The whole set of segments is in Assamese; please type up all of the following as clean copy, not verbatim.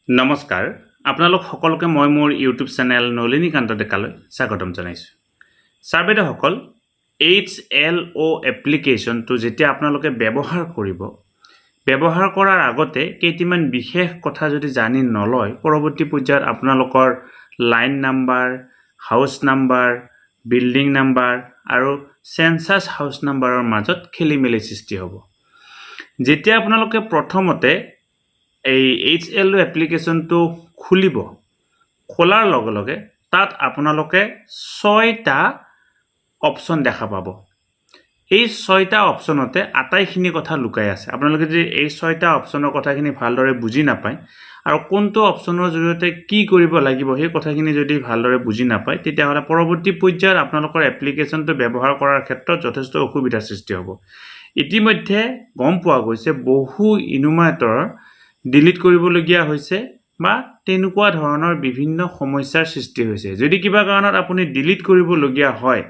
নমস্কাৰ আপোনালোক সকলোকে মই মোৰ ইউটিউব চেনেল নলিনীকান্ত ডেকালৈ স্বাগতম জনাইছোঁ। ছাৰ বাইদেউসকল, HLO এপ্লিকেশ্যনটো যেতিয়া আপোনালোকে ব্যৱহাৰ কৰিব, ব্যৱহাৰ কৰাৰ আগতে কেইটামান বিশেষ কথা যদি জানি নলয়, পৰৱৰ্তী পৰ্যায়ত আপোনালোকৰ line number, house number, building number আৰু চেঞ্চাছ হাউচ নাম্বাৰৰ মাজত খেলিমেলি সৃষ্টি হ'ব। যেতিয়া আপোনালোকে প্ৰথমতে এই HLO এপ্লিকেশ্যনটো খুলিব, খোলাৰ লগে লগে তাত আপোনালোকে 6টা অপশ্যন দেখা পাব। এই 6টা অপশ্যনতে আটাইখিনি কথা লুকাই আছে। আপোনালোকে যদি এই 6টা অপশ্যনৰ কথাখিনি ভালদৰে বুজি নাপায় আৰু কোনটো অপশ্যনৰ জৰিয়তে কি কৰিব লাগিব সেই কথাখিনি যদি ভালদৰে বুজি নাপায়, তেতিয়াহ'লে পৰৱৰ্তী পৰ্যায়ত আপোনালোকৰ এপ্লিকেশ্যনটো ব্যৱহাৰ কৰাৰ ক্ষেত্ৰত যথেষ্ট অসুবিধাৰ সৃষ্টি হ'ব। ইতিমধ্যে গম পোৱা গৈছে বহু ইনুমাৰেটৰ ডিলিট কৰিবলগীয়া হৈছে বা তেনেকুৱা ধৰণৰ বিভিন্ন সমস্যাৰ সৃষ্টি হৈছে। যদি কিবা কাৰণত আপুনি ডিলিট কৰিবলগীয়া হয়,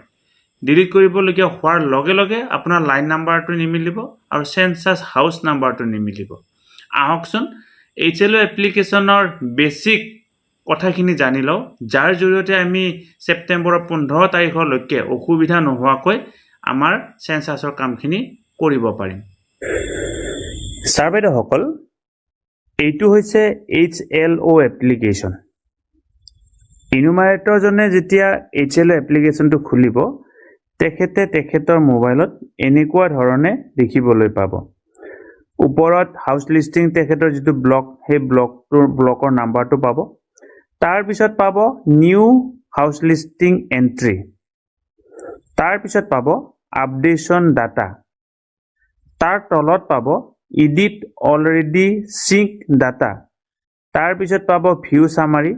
ডিলিট কৰিবলগীয়া হোৱাৰ লগে লগে আপোনাৰ লাইন নাম্বাৰটো নিমিলিব আৰু চেঞ্চাছ হাউচ নাম্বাৰটো নিমিলিব। আহকচোন HLO এপ্লিকেশ্যনৰ বেছিক কথাখিনি জানি লওঁ, যাৰ জৰিয়তে আমি ছেপ্টেম্বৰৰ 15 তাৰিখলৈকে অসুবিধা নোহোৱাকৈ আমাৰ চেঞ্চাছৰ কামখিনি কৰিব পাৰিম। ছাৰ বাইদেউসকল, এইটো হৈছে HLO এপ্লিকেশ্যন। ইনুমাৰেটৰজনে যেতিয়া HLO এপ্লিকেশ্যনটো খুলিব, তেখেতৰ মোবাইলত এনেকুৱা ধৰণে দেখিবলৈ পাব। ওপৰত হাউচ লিষ্টিং তেখেতৰ যিটো ব্লক, সেই ব্লকৰ নাম্বাৰটো পাব। তাৰপিছত পাব নিউ হাউচ লিষ্টিং এণ্ট্ৰি। তাৰপিছত পাব আপডেশ্যন ডাটা। তাৰ তলত পাব এডিট অলৰেডি চিংক ডাটা। তাৰপিছত পাব ভিউ চামাৰি।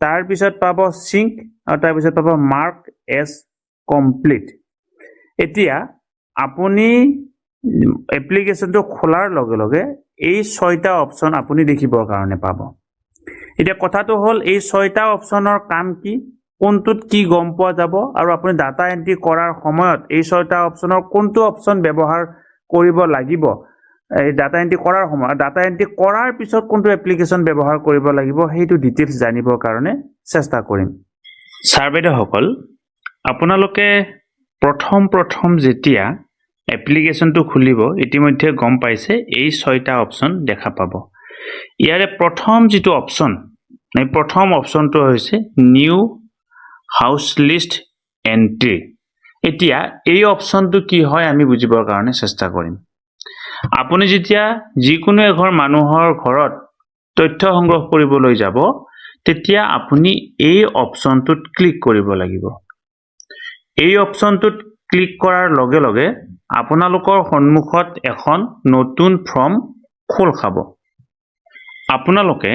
তাৰপিছত পাব চিংক আৰু তাৰপিছত পাব মাৰ্ক এজ কমপ্লিট। এতিয়া আপুনি এপ্লিকেশ্যনটো খোলাৰ লগে লগে এই 6টা অপশ্যন আপুনি দেখিবৰ কাৰণে পাব। এতিয়া কথাটো হ'ল, এই 6টা অপশ্যনৰ কাম কি, কোনটোত কি গম পোৱা যাব আৰু আপুনি ডাটা এণ্ট্ৰি কৰাৰ সময়ত এই 6টা অপশ্যনৰ কোনটো অপশ্যন ব্যৱহাৰ কৰিব লাগিব, এই ডাটা এণ্ট্ৰি কৰাৰ সময়ত, ডাটা এণ্ট্ৰি কৰাৰ পিছত কোনটো এপ্লিকেশ্যন ব্যৱহাৰ কৰিব লাগিব, সেইটো ডিটেইলছ জানিবৰ কাৰণে চেষ্টা কৰিম। ছাৰ বাইদেউসকল, আপোনালোকে প্ৰথম যেতিয়া এপ্লিকেশ্যনটো খুলিব, ইতিমধ্যে গম পাইছে এই 6টা অপশ্যন দেখা পাব। ইয়াৰে প্ৰথম যিটো অপশ্যন, এই প্ৰথম অপশ্যনটো হৈছে নিউ হাউচ লিষ্ট এণ্ট্ৰি। এতিয়া এই অপশ্যনটো কি হয় আমি বুজিবৰ কাৰণে চেষ্টা কৰিম। আপুনি যেতিয়া যিকোনো এঘৰ মানুহৰ ঘৰত তথ্য সংগ্ৰহ কৰিবলৈ যাব, তেতিয়া আপুনি এই অপশ্যনটোত ক্লিক কৰিব লাগিব। এই অপশ্যনটোত ক্লিক কৰাৰ লগে লগে আপোনালোকৰ সন্মুখত এখন নতুন ফৰ্ম খোল খাব। আপোনালোকে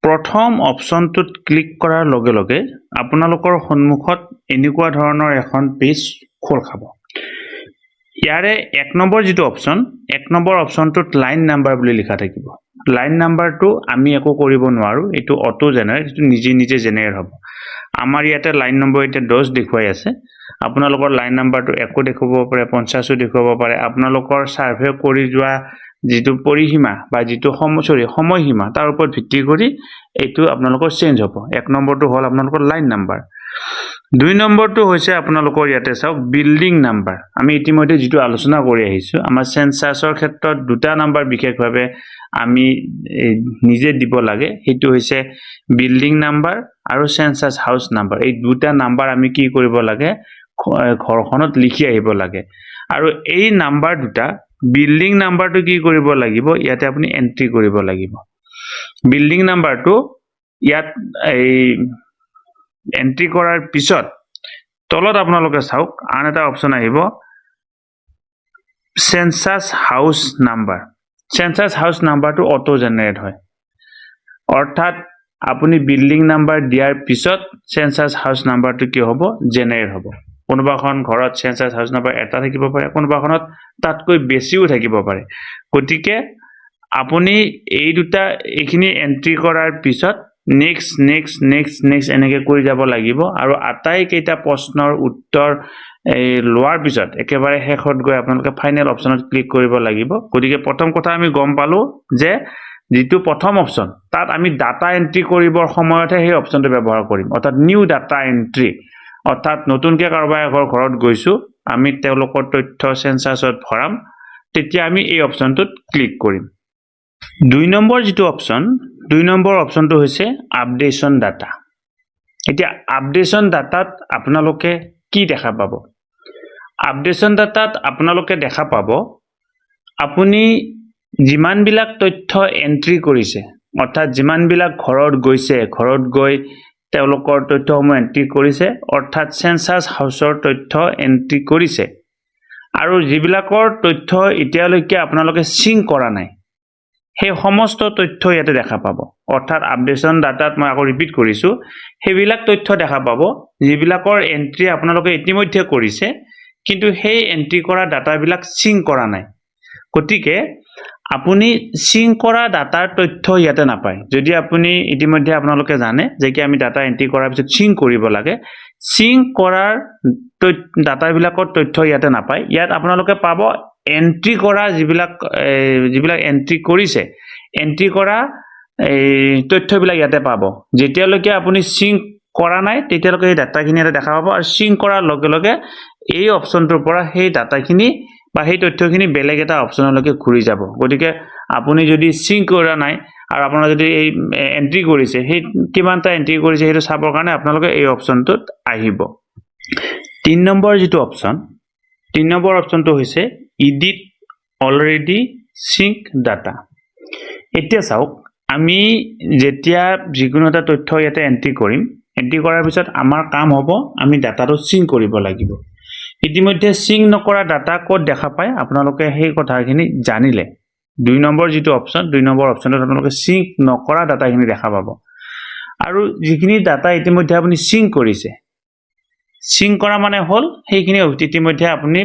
প্ৰথম অপশ্যনটোত ক্লিক কৰাৰ লগে লগে আপোনালোকৰ সন্মুখত এনেকুৱা ধৰণৰ এখন পেজ খোল খাব। ইয়াৰে 1 নম্বৰ যিটো অপশ্যন, 1 নম্বৰ অপশ্যনটোত লাইন নাম্বাৰ বুলি লিখা থাকিব। লাইন নাম্বাৰটো আমি একো কৰিব নোৱাৰোঁ, এইটো অটো জেনেৰেট, এইটো নিজে জেনেৰেট হ'ব। আমাৰ ইয়াতে লাইন নম্বৰ এতিয়া 10 দেখুৱাই আছে। আপোনালোকৰ লাইন নাম্বাৰটো 1 দেখুৱাব পাৰে, 50 দেখুৱাব পাৰে। আপোনালোকৰ ছাৰ্ভে কৰি যোৱা যিটো পৰিসীমা বা যিটো সময়সীমা, তাৰ ওপৰত ভিত্তি কৰি এইটো আপোনালোকৰ চেঞ্জ হ'ব। 1 নম্বৰটো হ'ল আপোনালোকৰ লাইন নাম্বাৰ। 2 নম্বৰটো হৈছে আপোনালোকৰ ইয়াতে চাওক বিল্ডিং নাম্বাৰ। আমি ইতিমধ্যে যিটো আলোচনা কৰি আহিছোঁ, আমাৰ চেঞ্চাছৰ ক্ষেত্ৰত 2টা নাম্বাৰ বিশেষভাৱে আমি নিজে দিব লাগে। সেইটো হৈছে বিল্ডিং নাম্বাৰ আৰু চেঞ্চাছ হাউচ নাম্বাৰ। এই 2টা নাম্বাৰ আমি কি কৰিব লাগে, ঘৰখনত লিখি আহিব লাগে। আৰু এই নাম্বাৰ 2টা, বিল্ডিং নাম্বাৰটো কি কৰিব লাগিব, ইয়াতে আপুনি এণ্ট্ৰি কৰিব লাগিব। বিল্ডিং নাম্বাৰটো ইয়াত এণ্ট্ৰি কৰাৰ পিছত তলত আপোনালোকে চাওক আন এটা অপশ্যন আহিব, census house number. Census house নাম্বাৰটো অটো জেনেৰেট হয়। অৰ্থাৎ আপুনি বিল্ডিং নাম্বাৰ দিয়াৰ পিছত চেঞ্চাছ হাউচ নাম্বাৰটো কি হ'ব, জেনেৰেট হ'ব। কোনোবাখন ঘৰত চেঞ্চাছ হাউচ নাম্বাৰ 1টা থাকিব পাৰে, কোনোবাখনত তাতকৈ বেছিও থাকিব পাৰে। গতিকে আপুনি এইখিনি এণ্ট্ৰি কৰাৰ পিছত নেক্সট এনেকৈ কৰি যাব লাগিব। আৰু আটাইকেইটা প্ৰশ্নৰ উত্তৰ লোৱাৰ পিছত একেবাৰে শেষত গৈ আপোনালোকে ফাইনেল অপশ্যনত ক্লিক কৰিব লাগিব। গতিকে প্ৰথম কথা আমি গম পালোঁ যে যেটো প্ৰথম অপচন তাত আমি ডাটা এন্ট্ৰি কৰিবৰ সময়তে সেই অপচনটো ব্যৱহাৰ কৰিম অৰ্থাৎ নিউ ডাটা এন্ট্ৰি অৰ্থাৎ নতুনকৈ কাৰোবাৰ ঘৰত গৈছো আমি তেওঁলোকৰ তথ্য সেন্সাছত ভৰাম তেতিয়া আমি এই অপচনটোত ক্লিক কৰিম 2 নম্বৰ যেটো অপচন 2 নম্বৰ অপচনটো হৈছে আপডেশন ডাটা এতিয়া আপডেশন ডাটাত আপোনালোকে কি দেখা পাব আপডেশন ডাটাত আপোনালোকে দেখা পাব আপুনি যিমান বিলাক তথ্য এন্ট্ৰি কৰিছে অৰ্থাৎ যিমান বিলাক ঘৰত গৈছে ঘৰত গৈ তেওঁলোকৰ তথ্যসমূহ এন্ট্ৰি কৰিছে অৰ্থাৎ সেন্সাস হাউসৰ তথ্য এন্ট্ৰি কৰিছে আৰু যিবিলাকৰ তথ্য এতিয়ালৈকে আপোনালোকে সিং কৰা নাই সেই সমস্ত তথ্য ইয়াতে দেখা পাব অৰ্থাৎ আপডেশন ডাটাত মই আকৌ ৰিপিট কৰিছো সেইবিলাক তথ্য দেখা পাব যিবিলাকৰ এন্ট্ৰি আপোনালোকে ইতিমধ্যে কৰিছে কিন্তু সেই এন্ট্ৰি কৰা ডাটাবিলাক সিং কৰা নাই গতিকে আপুনি সিং কৰা ডাটাৰ তথ্য ইয়াতে নাপায় যদি আপুনি ইতিমধ্যে আপোনালোকে জানে যে কি আমি ডাটা এন্ট্ৰি কৰাৰ পিছত সিং কৰিব লাগে সিং কৰাৰ ডাটাবিলাকৰ তথ্য ইয়াতে নাপায় ইয়াত আপোনালোকে পাব এন্ট্ৰি কৰা যিবিলাক এন্ট্ৰি কৰিছে এন্ট্ৰি কৰা তথ্যবিলাক ইয়াতে পাব যেতিয়ালৈকে আপুনি সিং কৰা নাই তেতিয়ালৈকে এই ডাটাখিনি ইয়াতে দেখা পাব আৰু সিং কৰাৰ লগে লগে এই অপচনটোৰ পৰা সেই ডাটাখিনি বা সেই তথ্যখিনি বেলেগ এটা অপচনলৈকে ঘূৰি যাব গতিকে আপুনি যদি সিং কৰা নাই আৰু আপোনাৰ যদি এই এন্ট্ৰি কৰিছে সেই কিমানটা এন্ট্ৰি কৰিছে সেইটো চাবৰ কাৰণে আপোনালোকে এই অপচনটোত আহিব 3 নম্বৰ যেটো অপচন 3 নম্বৰ অপচনটো হৈছে এডিট অলৰেডি সিংক ডাটা এতিয়া চাওক আমি যেতিয়া যিকোনো এটা তথ্য ইয়াতে এন্ট্ৰি কৰিম এন্ট্ৰি কৰাৰ পিছত আমাৰ কাম হ'ব আমি ডাটাটো সিং কৰিব লাগিব ইতিমধ্যে সিং নকৰা ডাটা কোড দেখা পায় আপোনালোকে সেই কথাখিনি জানিলে 2 নম্বৰ যেটো অপচন 2 নম্বৰ অপচনত আপোনালোকে সিং নকৰা ডাটাখিনি দেখা পাব আৰু যিখিনি ডাটা ইতিমধ্যে আপুনি সিং কৰিছে সিং কৰা মানে হল সেইখিনি ইতিমধ্যে আপুনি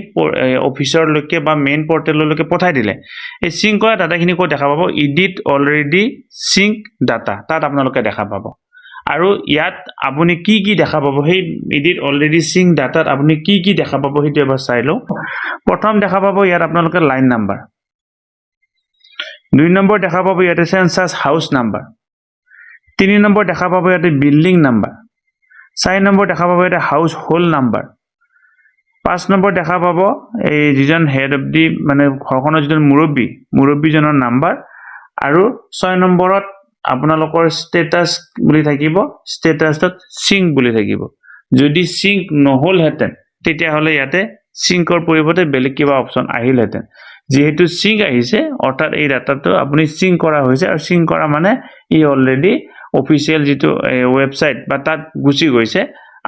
অফিচৰলৈকে বা মেইন পৰ্টেললৈকে পঠাই দিলে এই সিং কৰা ডাটাখিনি কোড দেখা পাব এডিট অলৰেডি সিংক ডাটা তাত আপোনালোকে দেখা পাব আৰু ইয়াত আপুনি কি কি দেখা পাব সেই এডিট অলৰেডি সিং ডাটাত আপুনি কি কি দেখা পাব সেইটো এবাৰ চাই লও প্ৰথম দেখা পাব ইয়াত আপোনালোকে লাইন নাম্বাৰ 2 নম্বৰ দেখা পাব ইয়াতে সেন্সাস হাউস নাম্বাৰ 3 নম্বৰ দেখা পাব ইয়াতে বিল্ডিং নাম্বাৰ 4 নম্বৰ দেখা পাব ইয়াতে হাউস হোল নাম্বাৰ 5 নম্বৰ দেখা পাব এই যিজন হেড অফ দি মানে ঘৰখনৰ যিজন মুৰব্বীজনৰ নাম্বাৰ আৰু 6 নম্বৰত আপোনালোকৰ স্ট্যাটাস বুলি থাকিব স্ট্যাটাসত সিং বুলি থাকিব যদি সিং নহল হেতেন তেতিয়া হলে ইয়াতে সিংকৰ পৰিৱৰ্তে বেলেগ কিবা অপচন আহিলহেতেন যেহেতু সিং আহিছে অৰ্থাৎ এই ডাটাটো আপুনি সিং কৰা হৈছে আৰু সিং কৰা মানে ই অলৰেডি অফিচিয়েল যেটো ওয়েবসাইট বা তাত গুচি গৈছে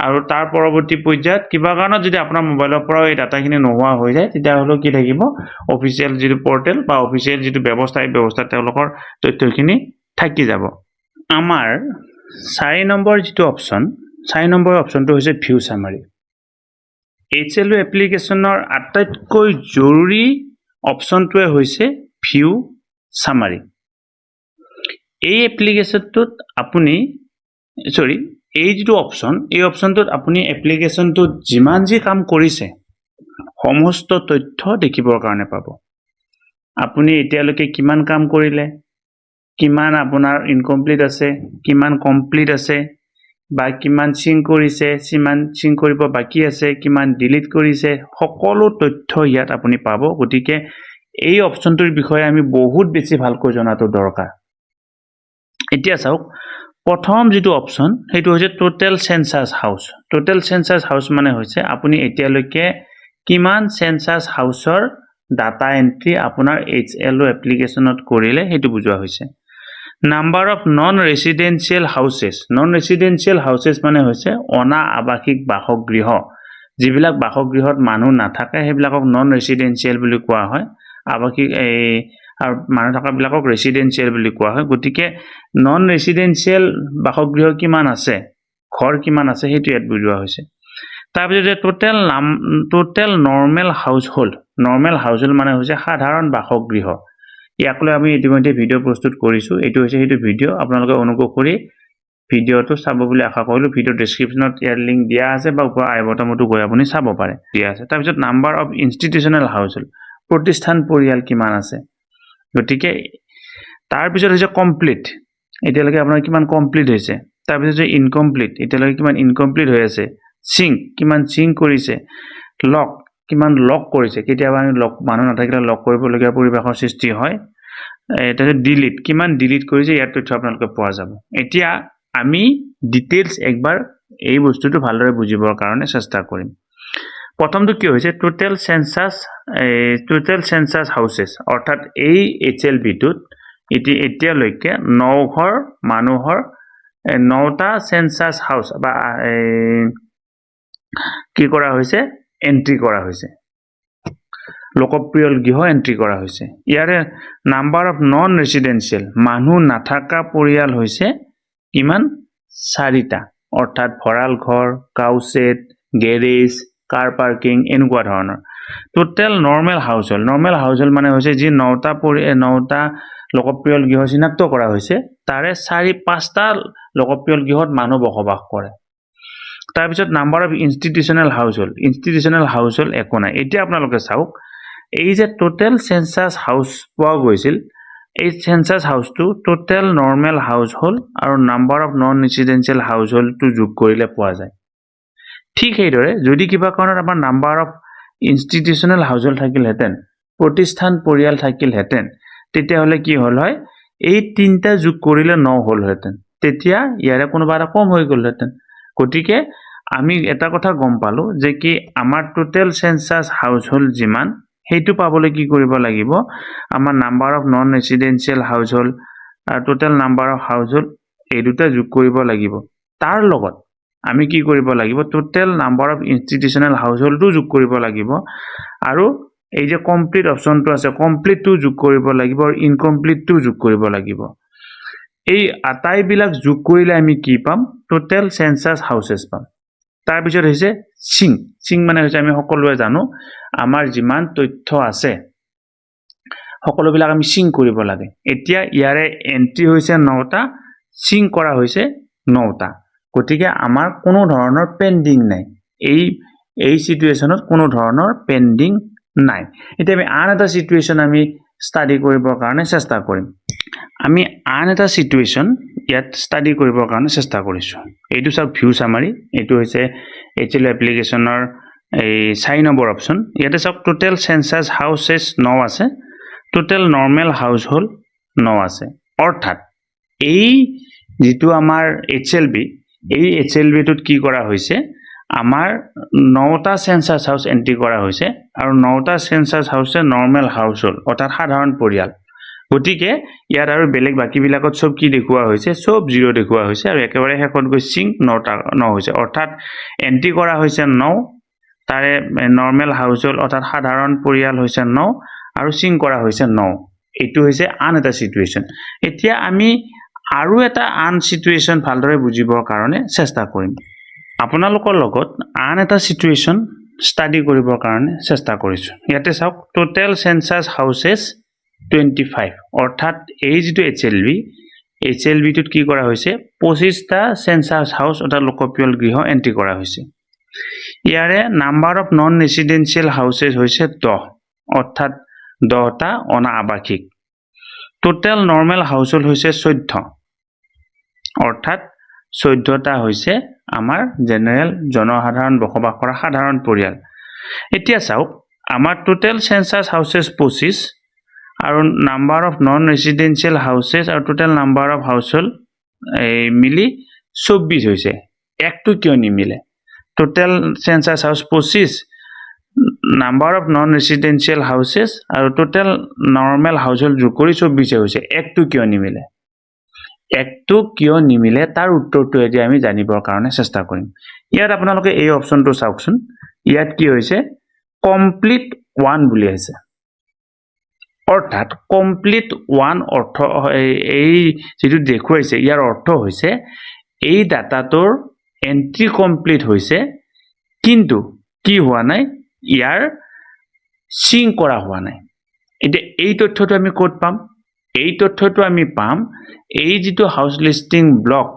আৰু তাৰ পৰৱৰ্তী পৰ্যায়ত কিবা কাৰণত যদি আপোনাৰ মোবাইলৰ পৰা এই ডাটাখিনি নোহোৱা হৈ যায় তেতিয়া হলো কি থাকিব অফিচিয়েল যেটো পৰ্টেল বা অফিচিয়েল যেটো ব্যৱস্থা তেওঁলোকৰ তথ্যখিনি থাকি যাব আমাৰ 4 নম্বৰ যেটো অপচন 4 নম্বৰ অপচনটো হৈছে ভিউ সামাৰি HLO এপ্লিকেশনৰ আটাইতকৈ জৰুৰী অপচনটোৱে হৈছে ভিউ সামাৰি এই এপ্লিকেশনটোত আপুনি এই যেটো অপচন এই অপচনটোত আপুনি এপ্লিকেশনটোত যিমান যি কাম কৰিছে সমস্ত তথ্য দেখিবৰ কাৰণে পাব আপুনি এতিয়ালৈকে কিমান কাম কৰিলে কিমান আপোনাৰ ইনকমপ্লিট আছে কিমান কমপ্লিট আছে বা কিমান সিং কৰিছে কিমান সিং কৰিব বাকি আছে কিমান ডিলিট কৰিছে সকলো তথ্য ইয়াত আপুনি পাব গতিকে এই অপচনটোৰ বিষয়ে আমি বহুত বেছি ভালকৈ জনাটো দৰকাৰ এতিয়া চাওক প্ৰথম যেটো অপচন সেইটো হৈছে টোটাল সেন্সাস হাউস মানে হৈছে আপুনি এতিয়ালৈকে কিমান সেন্সাস হাউসৰ ডাটা এন্ট্ৰি আপোনাৰ HLO এপ্লিকেশনত কৰিলে সেইটো বুজোৱা হৈছে number of non residential houses মানে হৈছে অনা আৱাসিক বাসগৃহ যিবিলাক বাসগৃহত মানুহ নাথাকে সেইবিলাকক নন ৰেসিডেন্সিয়েল বুলি কোৱা হয় আৱাসিক আৰু মানুহ থকা বিলাকক ৰেসিডেন্সিয়েল বুলি কোৱা হয় গতিকে নন ৰেসিডেন্সিয়েল বাসগৃহ কিমান আছে ঘৰ কিমান আছে সেইটো ইয়াত বুজোৱা হৈছে তাৰপিছত টোটাল নৰ্মেল হাউসহোল্ড মানে হৈছে সাধাৰণ বাসগৃহ ইয়াকলৈ আমি ইতিমধ্যে ভিডিও প্ৰস্তুত কৰিছো এটো হৈছে হেতু ভিডিও আপোনালোকে অনুগ্ৰহ কৰি ভিডিওটো চাব বুলি আশা কৰিলো ভিডিও ডেসক্ৰিপচনত ইয়াৰ লিংক দিয়া আছে বা ওপৰ আই বটনতো গৈ আপুনি চাব পাৰে দিয়া আছে তাৰপিছত নাম্বাৰ অফ ইনষ্টিটিউচনেল হাউসহোল্ড প্ৰতিষ্ঠান পৰিয়াল কিমান আছে গতিকে তাৰপিছত হৈছে কমপ্লিট এতিয়ালৈকে আপোনাৰ কিমান কমপ্লিট হৈছে তাৰপিছত হৈছে ইনকমপ্লিট এতিয়ালৈকে কিমান ইনকমপ্লিট হৈ আছে সিঙ্ক কিমান সিঙ্ক কৰিছে লক কিমান লক কৰিছে কেতিয়াবা আমি লক মানুহ নাথাকিলে লক কৰিবলগীয়া পৰিবেশৰ সৃষ্টি হয় তাৰপিছত ডিলিট কিমান ডিলিট কৰিছে ইয়াৰ তথ্য আপোনালোকে পোৱা যাব এতিয়া আমি ডিটেইলছ একবাৰ এই বস্তুটো ভালদৰে বুজিবৰ কাৰণে চেষ্টা কৰিম প্ৰথমটো কি হৈছে টোটাল সেন্সাস হাউসেস অৰ্থাৎ এই HLB টোত এতিয়ালৈকে 9 ঘৰ মানুহৰ 9টা সেন্সাস হাউস বা কি কৰা হৈছে এন্ট্ৰি কৰা হৈছে লোকপ্ৰিয় গৃহ এন্ট্ৰি কৰা হৈছে ইয়াৰে নাম্বাৰ অফ নন ৰেসিডেন্সিয়েল মানুহ নাথাকা পৰিয়াল হৈছে কিমান 4টা অৰ্থাৎ ভৰাল ঘৰ কাউচেট গেৰেজ কাৰ পাৰ্কিং এনেকুৱা ধৰণৰ টোটাল নৰ্মেল হাউসহোল্ড মানে হৈছে যি 9টা লোকপ্ৰিয় গৃহ চিনাক্ত কৰা হৈছে তাৰে 4-5টা লোকপ্ৰিয় গৃহত মানুহ বসবাস কৰে তাৰপিছত নাম্বাৰ অফ ইনষ্টিটিউচনেল হাউসহোল্ড একো নাই এতিয়া আপোনালোকে চাওক এই যে টোটাল সেন্সাস হাউস পোৱা গৈছিল এই সেন্সাস হাউসটো টোটাল নৰ্মেল হাউসহোল্ড আৰু নাম্বাৰ অফ নন ৰেসিডেন্সিয়েল হাউসহোল্ডটো যোগ কৰিলে পোৱা যায় ঠিক সেইদৰে যদি কিবা কাৰণত আমাৰ নাম্বাৰ অফ ইনষ্টিটিউচনেল হাউসহোল্ড থাকিলহেঁতেন প্ৰতিষ্ঠান পৰিয়াল থাকিলহেঁতেন তেতিয়াহ'লে কি হ'ল হয় এই তিনটা যোগ কৰিলে 9 হ'লহেঁতেন তেতিয়া ইয়াৰে কোনোবা এটা কম হৈ গ'লহেঁতেন গতিকে আমি এটা কথা গম পালো যে কি আমাৰ টোটাল সেন্সাস হাউসহোল্ড যিমান হেতু পাবলৈ কি কৰিব লাগিব আমাৰ নাম্বাৰ অফ নন ৰেসিডেন্সিয়েল হাউসহোল্ড আৰু টোটাল নাম্বাৰ অফ হাউসহোল্ড এই দুটা যোগ কৰিব লাগিব তাৰ লগত আমি কি কৰিব লাগিব টোটাল নাম্বাৰ অফ ইনষ্টিটিউচনেল হাউসহোল্ডটো যোগ কৰিব লাগিব আৰু এই যে কমপ্লিট অপচনটো আছে কমপ্লিটটো যোগ কৰিব লাগিব আৰু ইনকমপ্লিটটো যোগ কৰিব লাগিব এই আটাইবিলাক যোগ কৰিলে আমি কি পাম টোটাল সেন্সাস হাউসেস পাম তাৰপিছত হৈছে সিং মানে হৈছে আমি সকলোৱে জানো আমাৰ যিমান তথ্য আছে সকলোবিলাক আমি সিং কৰিব লাগে এতিয়া ইয়াৰে এন্ট্ৰি হৈছে 9টা সিং কৰা হৈছে 9টা গতিকে আমাৰ কোনো ধৰণৰ পেন্ডিং নাই এই সিচুৱেচনত কোনো ধৰণৰ পেন্ডিং নাই এতিয়া আমি আন এটা সিচুৱেচন আমি ষ্টাডি কৰিবৰ কাৰণে চেষ্টা কৰিম আমি আন এটা সিচুৱেচন ইয়াত ষ্টাডি কৰিবৰ কাৰণে চেষ্টা কৰিছো এইটো সব ভিউ সামাৰি এইটো হৈছে HL এপ্লিকেশনৰ এই 4 নম্বৰ অপচন ইয়াতে সব টোটাল সেন্সাস হাউসেস 9 আছে টোটাল নৰ্মেল হাউসহোল্ড 9 আছে অৰ্থাৎ এই যেটো আমাৰ HLB এই HLB টোত কি কৰা হৈছে আমাৰ 9টা সেন্সাস হাউস এন্ট্ৰি কৰা হৈছে আৰু 9টা সেন্সাস হাউসে নৰ্মেল হাউসহোল্ড অৰ্থাৎ সাধাৰণ পৰিয়াল গতিকে ইয়াত আৰু বেলেগ বাকি বিলাকত সব কি দেখুৱা হৈছে সব 0 দেখুৱা হৈছে আৰু একেবাৰে শেষত গৈ সিং 9 হৈছে অৰ্থাৎ এন্ট্ৰি কৰা হৈছে 9 তাৰে নৰ্মেল হাউসহোল্ড অৰ্থাৎ সাধাৰণ পৰিয়াল হৈছে 9 আৰু সিং কৰা হৈছে 9 এটো হৈছে আন এটা সিচুৱেচন এতিয়া আমি আৰু এটা আন সিচুৱেচন ভালদৰে বুজিবৰ কাৰণে চেষ্টা কৰিম আপোনালোকৰ লগত আন এটা সিচুৱেচন ষ্টাডি কৰিবৰ কাৰণে চেষ্টা কৰিছো ইয়াতে চাওক টোটাল সেন্সাস হাউসেস 25 অৰ্থাৎ এই যেটো HLB টোত কি কৰা হৈছে 25টা সেন্সাস হাউস অৰ্থাৎ লোকপ্ৰিয় গৃহ এন্ট্ৰি কৰা হৈছে ইয়াৰে number of non residential houses হৈছে 10 অৰ্থাৎ 10টা অনাবাসিক টোটাল নৰ্মেল হাউসহোল্ড হৈছে 14 অৰ্থাৎ 14টা হৈছে আমাৰ জেনাৰেল জনসাধাৰণ বসবাস কৰা সাধাৰণ পৰিয়াল এতিয়া চাওক আমাৰ টোটাল সেন্সাস হাউসেস 25 আৰু number of non residential houses আৰু টোটাল নাম্বাৰ অফ হাউসহোল্ড মিলি 24 হৈছে একটো কিয় নিমিলে total census house 25 number of non residential houses আৰু টোটাল নৰ্মেল হাউসহোল্ড যোগ কৰি 24 হৈছে একটো কিয় নিমিলে তাৰ উত্তৰটো এতিয়া আমি জানিবৰ কাৰণে চেষ্টা কৰিম ইয়াত আপোনালোকে এই অপচনটো চাওকচোন ইয়াত কি হৈছে কমপ্লিট 1 বুলি আছে অৰ্থাৎ কমপ্লিট 1 অৰ্থ এই যেটো দেখুৱাইছে ইয়াৰ অৰ্থ হৈছে এই ডাটাটোৰ এন্ট্ৰি কমপ্লিট হৈছে কিন্তু কি হোৱা নাই ইয়াৰ সিং কৰা হোৱা নাই এতিয়া এই তথ্যটো আমি ক'ত পাম এই তথ্যটো আমি পাম এই যেটো হাউস লিস্টিং ব্লক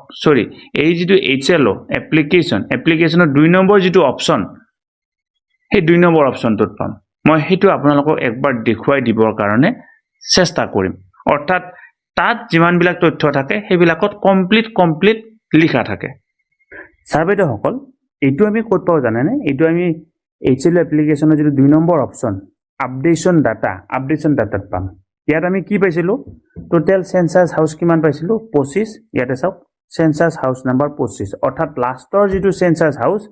এই যেটো HLO এপ্লিকেশনৰ 2 নম্বৰ যেটো অপচন সেই 2 নম্বৰ অপচনটোত পাম মই হেতু আপোনালোকক একবাৰ দেখুৱাই দিবৰ কাৰণে চেষ্টা কৰিম অৰ্থাৎ তাত যিমানবিলাক তথ্য থাকে সেইবিলাকত কমপ্লিট লিখা থাকে ছাৰ বাইদেউসকল এইটো আমি ক'ত পাওঁ জানেনে এইটো আমি HLO এপ্লিকেশ্যনৰ যিটো 2 নম্বৰ অপশ্যন আপডেশ্যন ডাটাত পাম ইয়াত আমি কি পাইছিলোঁ টোটেল সেন্সাস হাউস কিমান পাইছিলোঁ 25 ইয়াতে চাওক সেন্সাস হাউস নাম্বাৰ 25 অৰ্থাৎ লাষ্টৰ যিটো সেন্সাস হাউস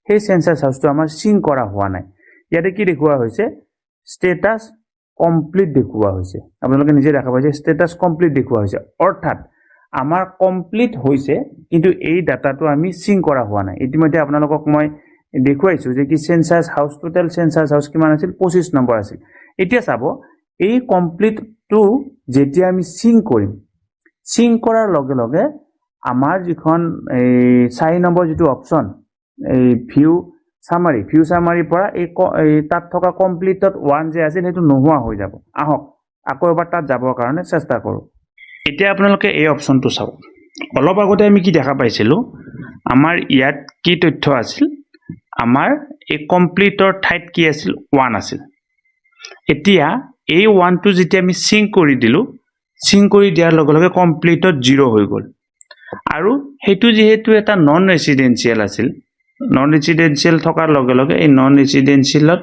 সেই সেন্সাস হাউসটো আমাৰ সিং কৰা হোৱা নাই ইয়াতে কি দেখুওৱা হৈছে স্ট্যাটাস কমপ্লিট দেখুওৱা হৈছে আপোনালোকে নিজে দেখা পাইছে স্ট্যাটাস কমপ্লিট দেখুওৱা হৈছে অৰ্থাৎ আমাৰ কমপ্লিট হৈছে কিন্তু এই ডাটাটো আমি সিং কৰা হোৱা নাই ইতিমধ্যে আপোনালোকক মই দেখুৱাইছো যে কি সেন্সাস হাউস টোটেল সেন্সাস হাউস কিমান আছিল 25 নম্বৰ আছিল এতিয়া চাব এই কমপ্লিটটো যেতিয়া আমি সিং কৰাৰ লগে লগে আমাৰ যিখন এই 4 নম্বৰ যিটো অপচন এই ভিউ সামাৰি পৰা এই তাত থকা কমপ্লিটত 1 যে আছিল সেইটো নোহোৱা হৈ যাব আহক আকৌ এবাৰ তাত যাবৰ কাৰণে চেষ্টা কৰো এতিয়া আপোনালোকে এই অপচনটো চাওক অলপ আগতে আমি কি দেখা পাইছিলো আমাৰ ইয়াত কি তথ্য আছিল আমাৰ এই কমপ্লিটৰ ঠাইত কি আছিল 1 আছিল এতিয়া এই 1 টো যেতিয়া আমি সিং কৰি দিয়াৰ লগে লগে কমপ্লিটত 0 হৈ গ'ল আৰু হেতু যেহেতু এটা নন ৰেসিডেন্সিয়েল আছিল নন ৰেসিডেন্সিয়েল থকাৰ লগে লগে এই নন ৰেসিডেন্সিয়েলত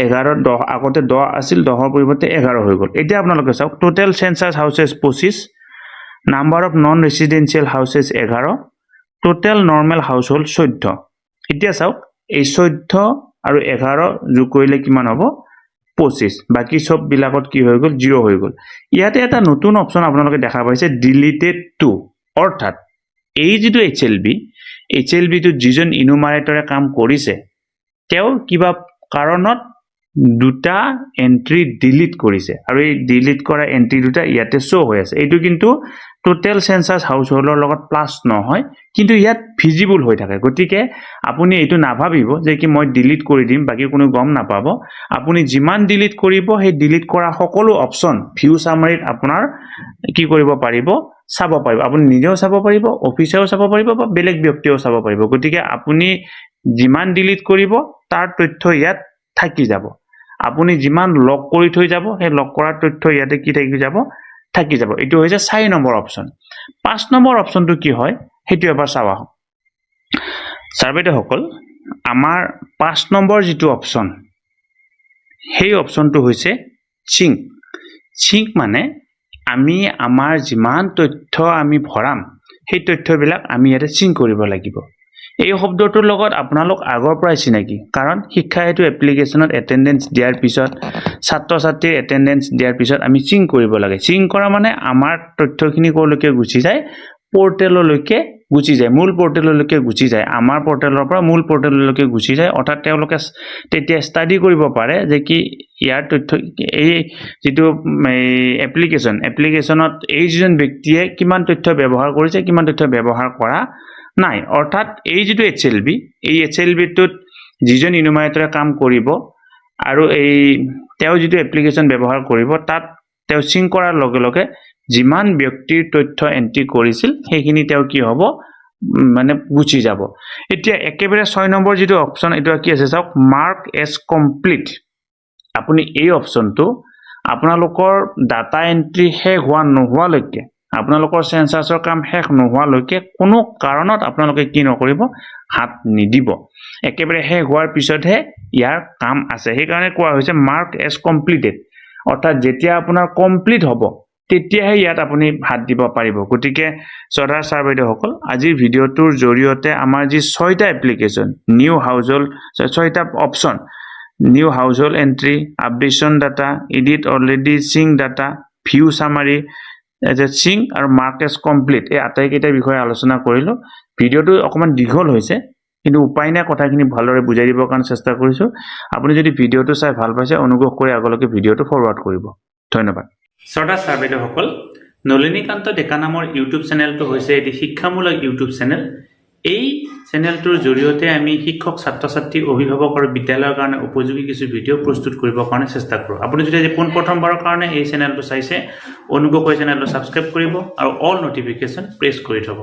11 10 আগতে 10 আছিল 10 ৰ পৰিৱৰ্তে 11 হৈ গ'ল এতিয়া আপোনালোকে চাওক total census houses 25 number of non residential houses 11 total normal household 14 এতিয়া চাওক এই 14 আৰু 11 যোগ কৰিলে কিমান হ'ব 25 বাকি সব বিলাকত কি হৈ গ'ল 0 হৈ গ'ল ইয়াতে এটা নতুন অপচন আপোনালোকে দেখা পাইছে ডিলিটেড টু অৰ্থাৎ এই যেটো HLB টো যিজন ইনুমাৰেটৰে কাম কৰিছে তেওঁ কিবা কাৰণত দুটা এন্ট্ৰি ডিলিট কৰিছে আৰু এই ডিলিট কৰা এন্ট্ৰি দুটা ইয়াতে শো হৈ আছে এইটো কিন্তু টোটেল সেন্সাস হাউসহোল্ডৰ লগত প্লাস নহয় কিন্তু ইয়াত ভিজিবল হৈ থাকে গতিকে আপুনি এইটো নাভাবিব যে কি মই ডিলিট কৰি দিম বাকি কোনো গম নাপাব আপুনি যিমান ডিলিট কৰিব সেই ডিলিট কৰা সকলো অপচন ভিউ সামাৰিত আপোনাৰ কি কৰিব পাৰিব চাব পাৰিব আপুনি নিজেও চাব পাৰিব অফিচেও চাব পাৰিব বা বেলেগ ব্যক্তিও চাব পাৰিব গতিকে আপুনি যিমান ডিলিট কৰিব তাৰ তথ্য ইয়াত থাকি যাব আপুনি যিমান লক কৰি থৈ যাব সেই লক কৰা তথ্য ইয়াতে কি থাকি যাব এটো হৈছে 4 নম্বৰ অপচন 5 নম্বৰ অপচনটো কি হয় হেতু এবাৰ চাওয়া সাৰ্ভেটো সকল আমাৰ 5 নম্বৰ যেটো অপচন সেই অপচনটো হৈছে সিং মানে আমি আমাৰ যিমান তথ্য আমি ভৰাম সেই তথ্যবিলাক আমি ইয়াতে সিং কৰিব লাগিব এই শব্দটোৰ লগত আপোনালোক আগৰ পৰাই চিনাকি কাৰণ শিক্ষা হেতু এপ্লিকেশনত এটেন্ডেন্স দিয়াৰ পিছত ছাত্ৰ-ছাত্ৰীৰ এটেন্ডেন্স দিয়াৰ পিছত আমি সিং কৰিব লাগে সিং কৰা মানে আমাৰ তথ্যখিনি কলৈকে গুচি যায় পোৰ্টেললৈকে গুচি যায় মূল পোৰ্টেললৈকে গুচি যায় আমাৰ পোৰ্টেলৰ পৰা মূল পোৰ্টেললৈকে গুচি যায় অৰ্থাৎ তেওঁলোকে তেতিয়া ষ্টাডি কৰিব পাৰে যে কি ইয়াৰ তথ্য এই যেটো এপ্লিকেশনত এই যিজন ব্যক্তিয়ে কিমান তথ্য ব্যৱহাৰ কৰিছে কিমান তথ্য ব্যৱহাৰ কৰা নাই অৰ্থাৎ এই যেটো HLB টোত যিজন ইনুমাৰেটৰে কাম কৰিব আৰু এই তেওঁ যেটো এপ্লিকেশন ব্যৱহাৰ কৰিব তাত তেওঁ সিং কৰাৰ লগে লগে যিমান ব্যক্তিৰ তথ্য এন্ট্ৰি কৰিছিল সেইখিনি তেওঁ কি হ'ব মানে গুচি যাব এতিয়া একেবাৰে 6 নম্বৰ যেটো অপচন এটো কি আছে চাওক মাৰ্ক এজ কমপ্লিট আপুনি এই অপচনটো আপোনালোকৰ ডাটা এন্ট্ৰি শেষ হোৱা নোহোৱালৈকে আপোনালোকৰ সেন্সাসৰ কাম শেষ নোহোৱালৈকে কোনো কাৰণত আপোনালোকে কি নকৰিব হাত নিদিব একেবাৰে শেষ হোৱাৰ পিছতহে ইয়াৰ কাম আছে সেই কাৰণে কোৱা হৈছে মাৰ্ক এজ কমপ্লিটেড অৰ্থাৎ যেতিয়া আপোনাৰ কমপ্লিট হ'ব তেতিয়াহে ইয়াত আপুনি হাত দিব পাৰিব গতিকে সদাৰ সাৰ্ভেটো সকল আজিৰ ভিডিওটোৰ জৰিয়তে আমাৰ যি 6টা এপ্লিকেশন নিউ হাউসহোল্ড 6টা option new household entry updation data edit already sync data view summary sync আৰু মাৰ্ক এজ কমপ্লিট এই আটাইকেইটা বিষয়ে আলোচনা কৰিলো ভিডিওটো অকমান দীঘল হৈছে কিন্তু উপায় নাই কথাখিনি ভালদৰে বুজাই দিবৰ কাৰণে চেষ্টা কৰিছো আপুনি যদি ভিডিওটো চাই ভাল পাইছে অনুগ্ৰহ কৰি আগলৈকে ভিডিওটো ফৰৱাৰ্ড কৰিব ধন্যবাদ সদা সাৰ্ভেটো সকল নলিনীকান্ত ডেকা নামৰ ইউটিউব চেনেলটো হৈছে এটি শিক্ষামূলক ইউটিউব চেনেল এই চেনেলটোৰ জৰিয়তে আমি শিক্ষক ছাত্ৰ-ছাত্ৰী অভিভাৱক আৰু বিদ্যালয়ৰ কাৰণে উপযোগী কিছু ভিডিও প্ৰস্তুত কৰিবৰ কাৰণে চেষ্টা কৰো আপুনি যদি পোন প্ৰথমবাৰৰ কাৰণে এই চেনেলটো চাইছে অনুগ্ৰহ কৰি চেনেলটো সাবস্ক্ৰাইব কৰিব আৰু অল নটিফিকেশন প্ৰেছ কৰি থব